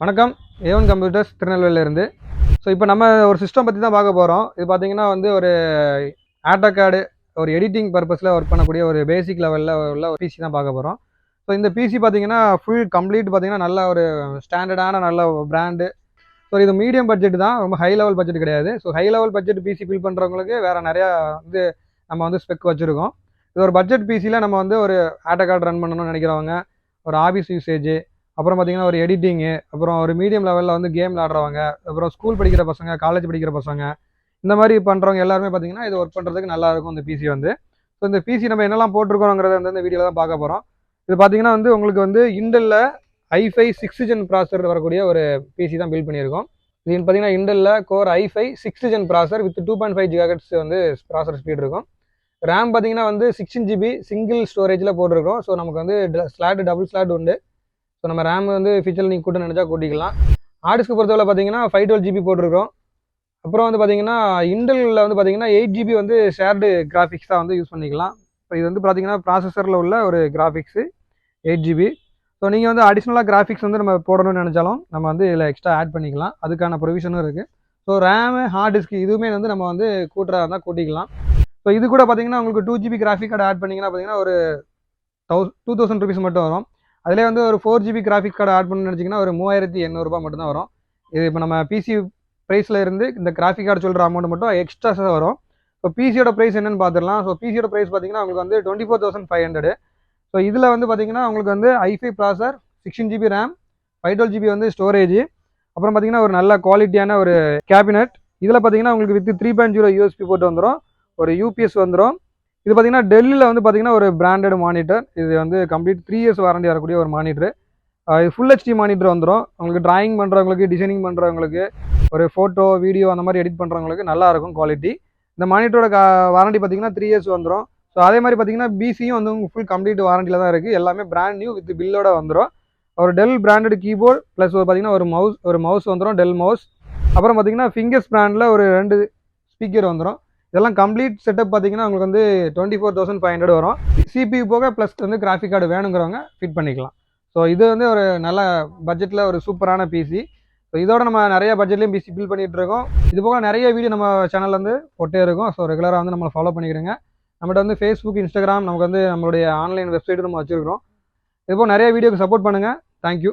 வணக்கம். A1 computers திருநெல்வேலியிலேருந்து. So இப்போ நம்ம ஒரு சிஸ்டம் பற்றி தான் பார்க்க போகிறோம். இது பார்த்தீங்கன்னா வந்து ஒரு ஆட்டோகேடு ஒரு எடிட்டிங் பர்பஸில் ஒர்க் பண்ணக்கூடிய ஒரு பேசிக் லெவலில் உள்ள ஒரு பிசி தான் பார்க்க போகிறோம். ஸோ இந்த பிசி பார்த்தீங்கன்னா ஃபுல் கம்ப்ளீட் பார்த்தீங்கன்னா நல்ல ஒரு ஸ்டாண்டர்டான நல்ல பிராண்டு. ஸோ இது மீடியம் பட்ஜெட் தான், ரொம்ப ஹை லெவல் பட்ஜெட் கிடையாது. So high level budget PC build பண்ணுறவங்களுக்கு வேறு நிறையா வந்து நம்ம வந்து ஸ்பெக் வச்சுருக்கோம். இது ஒரு பட்ஜெட் பிசியில் நம்ம வந்து ஒரு ஆட்டோகேட் ரன் பண்ணணும்னு நினைக்கிறவங்க, ஒரு ஆஃபீஸ் யூசேஜ், அப்புறம் பார்த்தீங்கன்னா ஒரு எடிட்டிங்கு, அப்புறம் ஒரு மீடியம் லெவலில் வந்து கேம் விளாடுறவங்க, அப்புறம் ஸ்கூல் படிக்கிற பசங்க, காலேஜ் படிக்கிற பசங்க, இந்த மாதிரி பண்ணுறவங்க எல்லாருமே பார்த்தீங்கன்னா இது ஒர்க் பண்ணுறதுக்கு நல்லாயிருக்கும் இந்த பிசி வந்து. ஸோ இந்த பிசி நம்ம என்னெல்லாம் போட்டிருக்கோங்கிறத வந்து இந்த வீடியோவில் தான் பார்க்க போகிறோம். இது பார்த்தீங்கன்னா வந்து உங்களுக்கு வந்து இன்டெல்லில் i5 6th ஜென் ப்ராசர் வரக்கூடிய ஒரு பிசி தான் பில்ட் பண்ணியிருக்கோம். இது பார்த்தீங்கன்னா இன்டெல்லில் கோர் i5 6th ஜென் ப்ராசர் வித் 2.5 GHz வந்து ப்ராசர் ஸ்பீட் இருக்கும். ரேம் பார்த்தீங்கன்னா வந்து 16 GB சிங்கிள் ஸ்டோரேஜில் போட்டிருக்கோம். ஸோ நமக்கு வந்து ஸ்லாட் டபுள் ஸ்லாட் உண்டு. ஸோ நம்ம ரேம் வந்து ஃபீச்சர் நீங்கள் கூட்ட நினச்சா கூட்டிக்கலாம். ஹார்டிஸ்க்கு பொறுத்தவரை பார்த்தீங்கன்னா 512 GB போட்டிருக்கோம். அப்புறம் வந்து பார்த்தீங்கன்னா இன்டெல்லில் வந்து பார்த்தீங்கன்னா 8 GB வந்து ஷேர்டு கிராஃபிக்ஸ் தான் வந்து யூஸ் பண்ணிக்கலாம். இப்போ இது வந்து பார்த்தீங்கன்னா ப்ராசஸரில் உள்ள ஒரு கிராஃபிக்ஸு 8 GB. ஸோ நீங்கள் வந்து அடிஷ்னலாக கிராஃபிக்ஸ் வந்து நம்ம போடணும்னு நினச்சாலும் நம்ம வந்து இதில் எக்ஸ்ட்ரா ஆட் பண்ணிக்கலாம். அதுக்கான ப்ரொவிஷனும் இருக்குது. ஸோ ரேமு ஹார்ட் டிஸ்க் இதுவுமே வந்து நம்ம வந்து கூட்டுறதா இருந்தால் கூட்டிக்கலாம். ஸோ இது கூட பார்த்தீங்கன்னா உங்களுக்கு 2 GB கிராஃபிக் கார்டு ஆட் பண்ணிங்கன்னா பார்த்தீங்கன்னா ஒரு 2000 rupees மட்டும் வரும். அதிலே வந்து ஒரு 4 GB கிராஃபிக் கார்டு ஆட் பண்ணணும்னு நினச்சிங்கன்னா ஒரு 3800 ரூபாய் மட்டும் தான் வரும். இது இப்போ நம்ம பிசி ப்ரைஸில் இருந்து இந்த கிராஃபிக் கார்டு சொல்கிற அமௌண்ட் மட்டும் எக்ஸ்ட்ராஸாக வரும். ஸோ பிசியோட ப்ரைஸ் என்னென்னு பார்த்துடலாம். ஸோ பிசியோட ப்ரைஸ் பார்த்தீங்கன்னா உங்களுக்கு வந்து 24,500. ஸோ இதில் வந்து பார்த்தீங்கன்னா உங்களுக்கு வந்து i5 ப்ராசர், 16 GB ரேம், 512 GB வந்து ஸ்டோரேஜ், அப்புறம் பார்த்தீங்கன்னா ஒரு நல்ல குவாலிட்டியான ஒரு கேபினட். இதில் பார்த்தீங்கன்னா உங்களுக்கு வித் 3.0 USB போட்டு வந்துடும், ஒரு யூபிஎஸ் வந்துடும். இது பார்த்தீங்கன்னா டெல்லியில் வந்து பார்த்தீங்கன்னா ஒரு பிராண்டட் மானிட்டர். இது வந்து கம்ப்ளீட் 3 years வாரண்டி வரக்கூடிய ஒரு மானிட்டர். இது ஃபுல் ஹெச்டி மானிட்டர் வந்துடும். உங்களுக்கு டிராயிங் பண்ணுறவங்களுக்கு, டிசைனிங் பண்ணுறவங்களுக்கு, ஒரு ஃபோட்டோ வீடியோ அந்த மாதிரி எடிட் பண்ணுறவங்களுக்கு நல்லாயிருக்கும் குவாலிட்டி. இந்த மானிட்டரோட வாரண்டி பார்த்தீங்கன்னா 3 years வந்துடும். ஸோ அதே மாதிரி பார்த்தீங்கன்னா பிசியும் வந்து ஃபுல் கம்ப்ளீட் வாரண்டியில் தான் இருக்குது. எல்லாமே பிராண்ட் நியூ வித் பில்லோட வந்துடும். ஒரு டெல் பிராண்டட் கீபோர்ட் ப்ளஸ் ஒரு பார்த்தீங்கன்னா ஒரு மவுஸ் வந்துடும், டெல் மவுஸ். அப்புறம் பார்த்தீங்கன்னா ஃபிங்கர்ஸ் பிராண்டில் ஒரு 2 ஸ்பீக்கர் வந்துடும். இதெல்லாம் கம்ப்ளீட் செட்டப் பார்த்தீங்கன்னா உங்களுக்கு வந்து 24,500 வரும். சிபியூ போக ப்ளஸ் வந்து கிராஃபிக் கார்டு வேணுங்கிறவங்க ஃபிட் பண்ணிக்கலாம். ஸோ இது வந்து ஒரு நல்ல பட்ஜெட்டில் ஒரு சூப்பரான பிசி. ஸோ இதோட நம்ம நிறைய பட்ஜெட்லேயும் பிசி பில் பண்ணிகிட்டு இருக்கோம். இது போக நிறைய வீடியோ நம்ம சேனலில் வந்து போட்டே இருக்கும். ஸோ ரெகுலராக வந்து நம்மளை ஃபாலோ பண்ணிக்கிறேங்க. நம்மகிட்ட வந்து ஃபேஸ்புக், இன்ஸ்டாகிராம், நமக்கு வந்து நம்மளுடைய ஆன்லைன் வெப்சைட்டு நம்ம வச்சுருக்கிறோம். இது போக நிறைய வீடியோக்கு சப்போர்ட் பண்ணுங்கள். தேங்க்யூ.